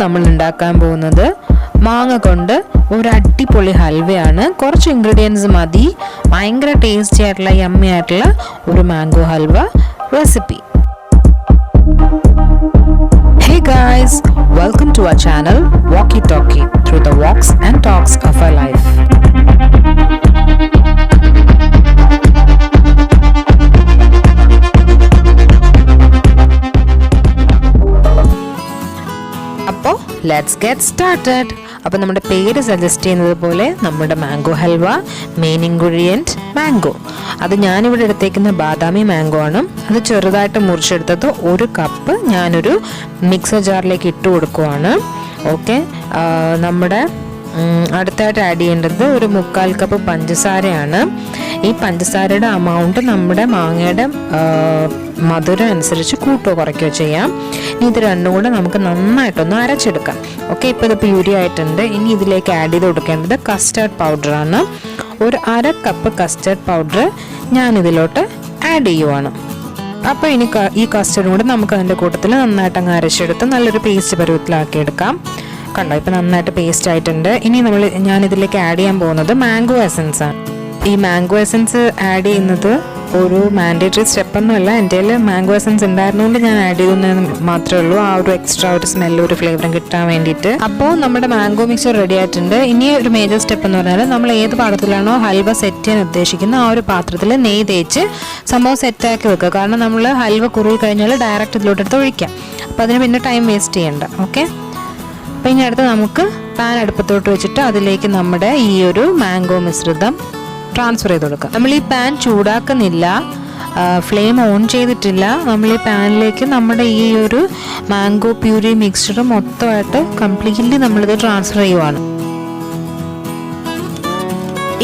നമ്മൾ ഉണ്ടാക്കാൻ പോകുന്നത് മാങ്ങ കൊണ്ട് ഒരു അടിപൊളി ഹൽവയാണ്. കുറച്ച് ഇൻഗ്രീഡിയൻസ് മതി. ഭയങ്കര ടേസ്റ്റി ആയിട്ടുള്ള യമ്മി ആയിട്ടുള്ള ഒരു mango halwa recipe. Hey guys, welcome to our channel Walkie Talkie, through the walks and talks of our life. അപ്പോൾ ലെറ്റ്സ് ഗെറ്റ് സ്റ്റാർട്ടഡ്. അപ്പോൾ നമ്മുടെ പേര് സജസ്റ്റ് ചെയ്യുന്നത് പോലെ നമ്മുടെ mango halwa main ingredient mango. അത് ഞാനിവിടെ എടുത്തേക്കുന്ന ബാദാമി മാംഗോ ആണ്. അത് ചെറുതായിട്ട് മുറിച്ചെടുത്തത് 1 കപ്പ് ഞാനൊരു മിക്സർ ജാറിലേക്ക് ഇട്ട് കൊടുക്കുവാണ്. ഓക്കെ, നമ്മുടെ അടുത്തായിട്ട് ആഡ് ചെയ്യേണ്ടത് ഒരു 3/4 കപ്പ് പഞ്ചസാരയാണ്. ഈ പഞ്ചസാരയുടെ അമൗണ്ട് നമ്മുടെ മാങ്ങയുടെ മധുരം അനുസരിച്ച് കൂട്ടോ കുറയ്ക്കുകയോ ചെയ്യാം. ഇനി ഇത് രണ്ടും കൂടെ നമുക്ക് നന്നായിട്ടൊന്ന് അരച്ചെടുക്കാം. ഓക്കെ, ഇപ്പോൾ ഇത് പ്യൂരി ആയിട്ടുണ്ട്. ഇനി ഇതിലേക്ക് ആഡ് ചെയ്ത് കൊടുക്കേണ്ടത് കസ്റ്റർഡ് പൗഡറാണ്. ഒരു 1/2 കപ്പ് കസ്റ്റർഡ് പൗഡർ ഞാനിതിലോട്ട് ആഡ് ചെയ്യുവാണ്. അപ്പോൾ ഇനി ഈ കസ്റ്റർഡും കൂടെ നമുക്ക് അതിൻ്റെ കൂട്ടത്തിൽ നന്നായിട്ട് അങ്ങ് അരച്ചെടുത്ത് നല്ലൊരു പേസ്റ്റ് പരുവത്തിലാക്കി എടുക്കാം. കണ്ടോ, ഇപ്പോൾ നന്നായിട്ട് പേസ്റ്റ് ആയിട്ടുണ്ട്. ഇനി ഞാനിതിലേക്ക് ആഡ് ചെയ്യാൻ പോകുന്നത് മാംഗോ എസൻസ് ആണ്. ഈ മാംഗോ എസൻസ് ആഡ് ചെയ്യുന്നത് ഒരു മാൻഡേറ്ററി സ്റ്റെപ്പൊന്നുമല്ല. എൻ്റെ കയ്യിൽ മാംഗോ എസൻസ് ഉണ്ടായിരുന്നുകൊണ്ട് ഞാൻ ആഡ് ചെയ്തെന്ന് മാത്രമേ ഉള്ളൂ. ആ ഒരു എക്സ്ട്രാ ഒരു സ്മെല്ലും ഒരു ഫ്ലേവറും കിട്ടാൻ വേണ്ടിയിട്ട്. അപ്പോൾ നമ്മുടെ മാംഗോ മിക്സർ റെഡി ആയിട്ടുണ്ട്. ഇനി ഒരു മേജർ സ്റ്റെപ്പ് എന്ന് പറഞ്ഞാൽ നമ്മൾ ഏത് പാത്രത്തിലാണോ ഹൽവ സെറ്റ് ചെയ്യാൻ ഉദ്ദേശിക്കുന്നത് ആ ഒരു പാത്രത്തിൽ നെയ്യ് തേച്ച് സംഭവം സെറ്റാക്കി വെക്കുക. കാരണം നമ്മൾ ഹൽവ കുറുകി കഴിഞ്ഞാൽ ഡയറക്റ്റ് ഇതിലോട്ടെടുത്ത് ഒഴിക്കാം. അപ്പോൾ അതിന് പിന്നെ ടൈം വേസ്റ്റ് ചെയ്യണ്ട. ഓക്കെ, അപ്പോൾ ഇനി അടുത്ത് നമുക്ക് പാൻ അടുപ്പത്തോട്ട് വെച്ചിട്ട് അതിലേക്ക് നമ്മുടെ ഈ ഒരു മാംഗോ മിശ്രിതം ട്രാൻസ്ഫർ ചെയ്ത് കൊടുക്കാം. നമ്മൾ ഈ പാൻ ചൂടാക്കുന്നില്ല, ഫ്ലെയിം ഓൺ ചെയ്തിട്ടില്ല. നമ്മൾ ഈ പാനിലേക്ക് നമ്മുടെ ഈ ഒരു മാംഗോ പ്യൂരി മിക്സ്ചർ മൊത്തമായിട്ട് കംപ്ലീറ്റ്ലി നമ്മളിത് ട്രാൻസ്ഫർ ചെയ്യുവാണ്.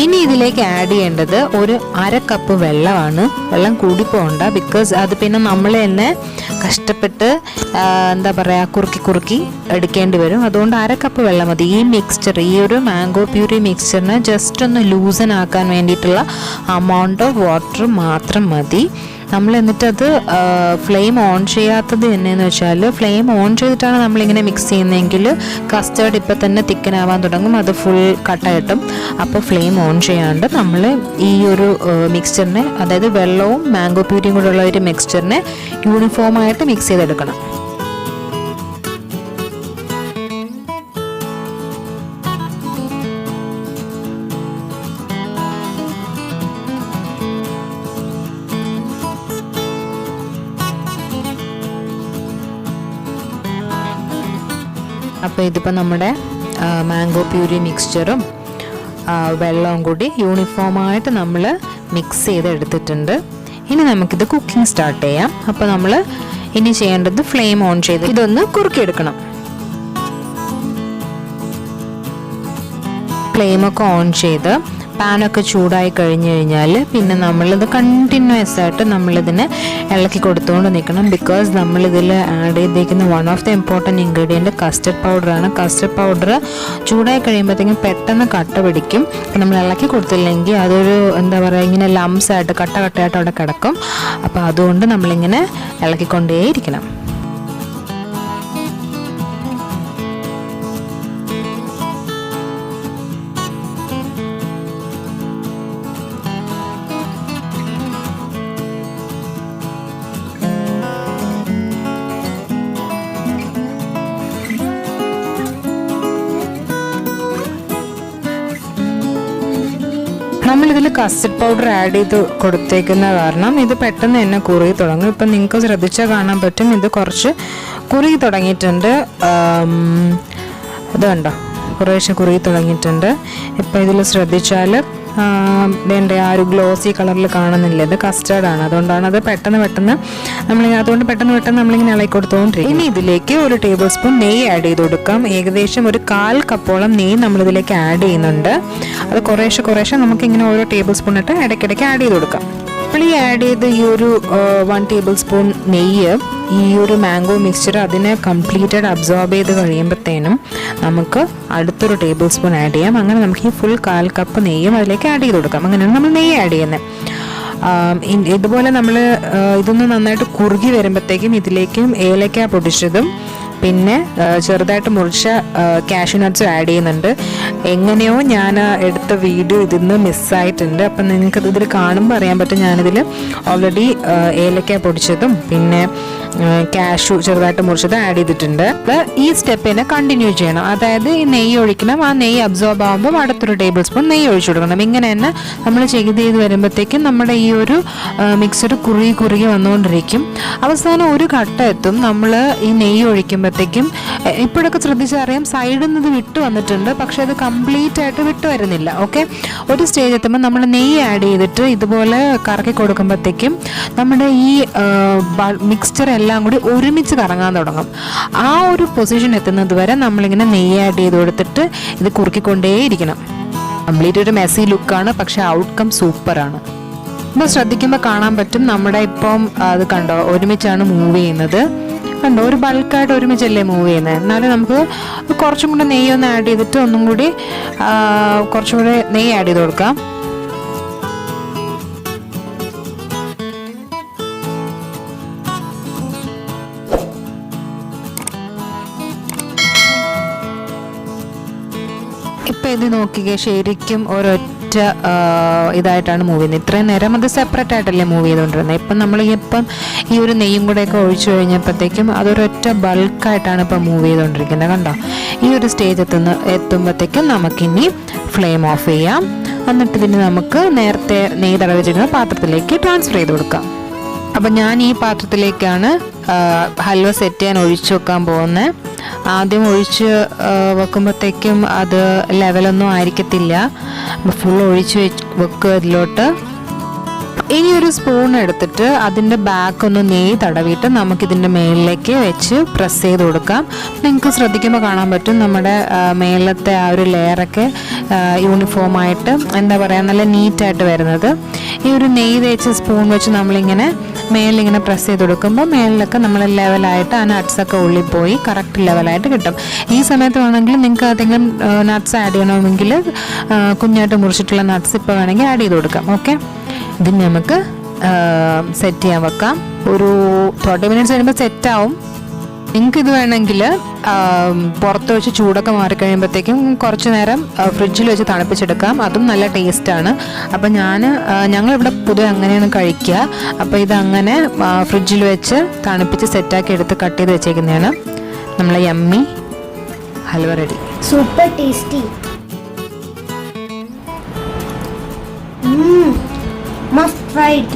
ഇനി ഇതിലേക്ക് ആഡ് ചെയ്യേണ്ടത് ഒരു 1/2 കപ്പ് വെള്ളമാണ്. വെള്ളം കൂടി പോകണ്ട, ബിക്കോസ് അത് പിന്നെ നമ്മൾ തന്നെ കഷ്ടപ്പെട്ട് എന്താ പറയുക കുറുക്കി എടുക്കേണ്ടി വരും. അതുകൊണ്ട് 1/2 കപ്പ് വെള്ളം മതി. ഈ മിക്സ്ചർ, ഈ ഒരു മാംഗോ പ്യൂരി മിക്സ്ചറിനെ ജസ്റ്റ് ഒന്ന് ലൂസൻ ആക്കാൻ വേണ്ടിയിട്ടുള്ള അമൗണ്ട് ഓഫ് വാട്ടർ മാത്രം മതി. നമ്മൾ എന്നിട്ടത് ഫ്ലെയിം ഓൺ ചെയ്യാത്തത് എന്നു വെച്ചാൽ, ഫ്ലെയിം ഓൺ ചെയ്തിട്ടാണ് നമ്മളിങ്ങനെ മിക്സ് ചെയ്യുന്നതെങ്കിൽ കസ്റ്റേർഡ് ഇപ്പം തന്നെ തിക്കനാവാൻ തുടങ്ങും, അത് ഫുൾ കട്ടായിട്ടും. അപ്പോൾ ഫ്ലെയിം ഓൺ ചെയ്യാണ്ട് നമ്മൾ ഈ ഒരു മിക്സ്ചറിനെ, അതായത് വെള്ളവും മാംഗോ പ്യൂരിയും കൂടെ ഉള്ള ഒരു മിക്സ്ചറിനെ യൂണിഫോമായിട്ട് മിക്സ് ചെയ്തെടുക്കണം. അപ്പോൾ ഇതിപ്പോൾ നമ്മുടെ മാംഗോ പ്യൂരി മിക്സ്ചറും വെള്ളവും കൂടി യൂണിഫോമായിട്ട് നമ്മൾ മിക്സ് ചെയ്തെടുത്തിട്ടുണ്ട്. ഇനി നമുക്കിത് കുക്കിംഗ് സ്റ്റാർട്ട് ചെയ്യാം. അപ്പോൾ നമ്മൾ ഇനി ചെയ്യേണ്ടത് ഫ്ലെയിം ഓൺ ചെയ്ത് ഇതൊന്ന് കുറുക്കിയെടുക്കണം. ഫ്ലെയിമൊക്കെ ഓൺ ചെയ്ത് പാനൊക്കെ ചൂടായി കഴിഞ്ഞ് കഴിഞ്ഞാൽ പിന്നെ നമ്മളിത് കണ്ടിന്യൂസ് ആയിട്ട് നമ്മളിതിനെ ഇളക്കി കൊടുത്തുകൊണ്ട് നിൽക്കണം. ബിക്കോസ് നമ്മളിതിൽ ആഡ് ചെയ്തേക്കുന്ന one of the important ingredient custard പൗഡറാണ്. കസ്റ്റർഡ് പൗഡർ ചൂടായി കഴിയുമ്പോഴത്തേക്കും പെട്ടെന്ന് കട്ട പിടിക്കും. അപ്പം നമ്മൾ ഇളക്കി കൊടുത്തില്ലെങ്കിൽ അതൊരു എന്താ പറയുക, ഇങ്ങനെ ലംസ് ആയിട്ട് കട്ടയായിട്ട് അവിടെ കിടക്കും. അപ്പോൾ അതുകൊണ്ട് നമ്മളിങ്ങനെ ഇളക്കിക്കൊണ്ടേയിരിക്കണം. നമ്മളിതിൽ കസ്റ്റർഡ് പൗഡർ ആഡ് ചെയ്ത് കൊടുത്തേക്കുന്ന കാരണം ഇത് പെട്ടെന്ന് തന്നെ കുറുകി തുടങ്ങും. ഇപ്പം നിങ്ങൾക്ക് ശ്രദ്ധിച്ചാൽ കാണാൻ പറ്റും, ഇത് കുറച്ച് കുറുകി തുടങ്ങിയിട്ടുണ്ട്. ഇത് കണ്ടോ, കുറേശ്ശെ കുറുകി തുടങ്ങിയിട്ടുണ്ട്. ഇപ്പം ഇതിൽ ശ്രദ്ധിച്ചാൽ വേണ്ട ആ ഒരു ഗ്ലോസി കളറിൽ കാണുന്നില്ല, ഇത് കസ്റ്റേർഡാണ്. അതുകൊണ്ടാണ് അത് പെട്ടെന്ന് നമ്മളിങ്ങനെ ഇളക്കി കൊടുത്തുകൊണ്ടിരിക്കും. ഇനി ഇതിലേക്ക് ഒരു ടേബിൾ സ്പൂൺ നെയ്യ് ആഡ് ചെയ്ത് കൊടുക്കാം. ഏകദേശം ഒരു 1/4 കപ്പോളം നെയ്യ് നമ്മളിതിലേക്ക് ആഡ് ചെയ്യുന്നുണ്ട്. അത് കുറേശ്ശെ നമുക്കിങ്ങനെ ഓരോ ടേബിൾ സ്പൂൺ ഇട്ട് ഇടയ്ക്കിടയ്ക്ക് ആഡ് ചെയ്ത് കൊടുക്കാം. അപ്പോൾ ഈ ആഡ് ചെയ്ത് ഈ ഒരു 1 ടേബിൾ സ്പൂൺ നെയ്യ് ഈ ഒരു മാംഗോ മിക്സ്ചർ അതിനെ കംപ്ലീറ്റഡ് അബ്സോർബ് ചെയ്ത് കഴിയുമ്പോഴത്തേനും നമുക്ക് അടുത്തൊരു ടേബിൾ സ്പൂൺ ആഡ് ചെയ്യാം. അങ്ങനെ നമുക്ക് ഈ ഫുൾ 1/4 കപ്പ് നെയ്യും അതിലേക്ക് ആഡ് ചെയ്ത് കൊടുക്കാം. അങ്ങനെയാണ് നമ്മൾ നെയ്യ് ആഡ് ചെയ്യുന്നത്. ഇതുപോലെ നമ്മൾ ഇതൊന്ന് നന്നായിട്ട് കുറുകി വരുമ്പോഴത്തേക്കും ഇതിലേക്കും ഏലക്ക പൊടിച്ചതും പിന്നെ ചെറുതായിട്ട് മുറിച്ച കാഷ്യൂ നട്ട്സും ആഡ് ചെയ്യുന്നുണ്ട്. എങ്ങനെയോ ഞാൻ എടുത്ത വീഡിയോ ഇതിൽ നിന്ന് മിസ്സായിട്ടുണ്ട്. അപ്പം നിങ്ങൾക്ക് ഇതിൽ കാണുമ്പോൾ അറിയാൻ പറ്റും ഞാനിതിൽ ഓൾറെഡി ഏലക്ക പൊടിച്ചതും പിന്നെ കാഷ്യൂ ചെറുതായിട്ട് മുറിച്ചതും ആഡ് ചെയ്തിട്ടുണ്ട്. ഈ സ്റ്റെപ്പിനെ കണ്ടിന്യൂ ചെയ്യണം. അതായത് ഈ നെയ്യ് ഒഴിക്കണം. ആ നെയ്യ് അബ്സോർബ് ആകുമ്പോൾ അടുത്തൊരു ടേബിൾ സ്പൂൺ നെയ്യ് ഒഴിച്ചു കൊടുക്കണം. ഇങ്ങനെ തന്നെ നമ്മൾ ചെയ്ത് വരുമ്പോഴത്തേക്കും നമ്മുടെ ഈ ഒരു മിക്സർ കുറുകി വന്നുകൊണ്ടിരിക്കും. അവസാനം ഒരു ഘട്ടം എത്തും നമ്മൾ ഈ നെയ്യ് ഒഴിക്കുമ്പോഴത്തേക്കും. ഇപ്പോഴൊക്കെ ശ്രദ്ധിച്ചറിയാം സൈഡിൽ നിന്ന് ഇത് വിട്ട് വന്നിട്ടുണ്ട്, പക്ഷെ അത് കംപ്ലീറ്റ് ആയിട്ട് വിട്ട് വരുന്നില്ല. ഓക്കെ, ഒരു സ്റ്റേജ് എത്തുമ്പോൾ നമ്മൾ നെയ്യ് ആഡ് ചെയ്തിട്ട് ഇതുപോലെ കറക്കി കൊടുക്കുമ്പോഴത്തേക്കും നമ്മുടെ ഈ മിക്സ്ചർ എല്ലാം കൂടി ഒരുമിച്ച് കറങ്ങാൻ തുടങ്ങും. ആ ഒരു പൊസിഷൻ എത്തുന്നത് വരെ നമ്മളിങ്ങനെ നെയ്യ് ആഡ് ചെയ്ത് കൊടുത്തിട്ട് ഇത് കുറുക്കിക്കൊണ്ടേയിരിക്കണം. കംപ്ലീറ്റ് ഒരു മെസ്സി ലുക്കാണ്, പക്ഷെ ഔട്ട്കം സൂപ്പറാണ്. ഇപ്പോൾ ശ്രദ്ധിക്കുമ്പോൾ കാണാൻ പറ്റും നമ്മുടെ ഇപ്പം അത് കണ്ടോ ഒരുമിച്ചാണ് മൂവ് ചെയ്യുന്നത്. കണ്ടോ, ഒരു ബൾക്കായിട്ട് ഒരുമിച്ചല്ലേ മൂവ് ചെയ്യുന്നത്. എന്നാലും നമുക്ക് കുറച്ചും കൂടെ നെയ്യ് ഒന്ന് ആഡ് ചെയ്തിട്ട് ഒന്നും കൂടി കുറച്ചും കൂടെ നെയ്യ് ആഡ് ചെയ്ത് കൊടുക്കാം. ഇപ്പം ഇത് നോക്കിക്കേ, ശരിക്കും ഒരൊറ്റ ഇതായിട്ടാണ് മൂവ് ചെയ്യുന്നത്. ഇത്രയും നേരം അത് സെപ്പറേറ്റ് ആയിട്ടല്ലേ മൂവ് ചെയ്തുകൊണ്ടിരുന്നത്. ഇപ്പം നമ്മൾ ഈ ഒരു നെയ്യും കൂടെയൊക്കെ ഒഴിച്ചു കഴിഞ്ഞപ്പോഴത്തേക്കും അതൊരൊറ്റ ബൾക്കായിട്ടാണ് ഇപ്പം മൂവ് ചെയ്തുകൊണ്ടിരിക്കുന്നത്. കണ്ടോ, ഈ ഒരു സ്റ്റേജ് എത്തുമ്പോഴത്തേക്കും നമുക്കിനി ഫ്ലെയിം ഓഫ് ചെയ്യാം. എന്നിട്ട് ഇതിന് നമുക്ക് നേരത്തെ നെയ്യ് തടവിച്ചിരുന്ന പാത്രത്തിലേക്ക് ട്രാൻസ്ഫർ ചെയ്ത് കൊടുക്കാം. അപ്പം ഞാൻ ഈ പാത്രത്തിലേക്കാണ് ഹൽവ സെറ്റ് ചെയ്യാൻ ഒഴിച്ചു വെക്കാൻ പോകുന്നത്. ആദ്യം ഒഴിച്ച് വെക്കുമ്പോഴത്തേക്കും അത് ലെവലൊന്നും ആയിരിക്കത്തില്ല. ഫുൾ ഒഴിച്ച് വെക്കുക ഇതിലോട്ട്. ഇനി ഒരു സ്പൂൺ എടുത്തിട്ട് അതിൻ്റെ ബാക്കൊന്ന് നെയ്യ് തടവിയിട്ട് നമുക്കിതിൻ്റെ മേളിലേക്ക് വെച്ച് പ്രസ് ചെയ്ത് കൊടുക്കാം. നിങ്ങൾക്ക് ശ്രദ്ധിക്കുമ്പോൾ കാണാൻ പറ്റും നമ്മുടെ മേളത്തെ ആ ഒരു ലെയറൊക്കെ യൂണിഫോമായിട്ട് എന്താ പറയുക നല്ല നീറ്റായിട്ട് വരുന്നത്. ഈ ഒരു നെയ്യ് തേച്ച് സ്പൂൺ വെച്ച് നമ്മളിങ്ങനെ മേലിങ്ങനെ പ്രസ് ചെയ്ത് കൊടുക്കുമ്പോൾ മേളിലൊക്കെ നമ്മൾ ലെവലായിട്ട് ആ നട്ട്സൊക്കെ ഉള്ളിൽ പോയി കറക്റ്റ് ലെവലായിട്ട് കിട്ടും. ഈ സമയത്ത് വേണമെങ്കിൽ നിങ്ങൾക്ക് ഏതെങ്കിലും നട്ട്സ് ആഡ് ചെയ്യണമെങ്കിൽ കുഞ്ഞായിട്ട് മുറിച്ചിട്ടുള്ള നട്ട്സ് ഇപ്പോൾ വേണമെങ്കിൽ ആഡ് ചെയ്ത് കൊടുക്കാം. ഓക്കെ, ഇതിന് നമുക്ക് സെറ്റ് ചെയ്യാൻ വെക്കാം. ഒരു 30 മിനിറ്റ്സ് കഴിയുമ്പോൾ സെറ്റാവും. നിങ്ങൾക്കിത് വേണമെങ്കിൽ പുറത്ത് വെച്ച് ചൂടൊക്കെ മാറിക്കഴിയുമ്പോഴത്തേക്കും കുറച്ച് നേരം ഫ്രിഡ്ജിൽ വെച്ച് തണുപ്പിച്ചെടുക്കാം. അതും നല്ല ടേസ്റ്റാണ്. അപ്പം ഞങ്ങളിവിടെ പൊതുവെ അങ്ങനെയാണ് കഴിക്കുക. അപ്പോൾ ഇതങ്ങനെ ഫ്രിഡ്ജിൽ വെച്ച് തണുപ്പിച്ച് സെറ്റാക്കി എടുത്ത് കട്ട് ചെയ്ത് വെച്ചേക്കുന്നതാണ്. നമ്മളെ yummy halwa ready. Super tasty. Must try it.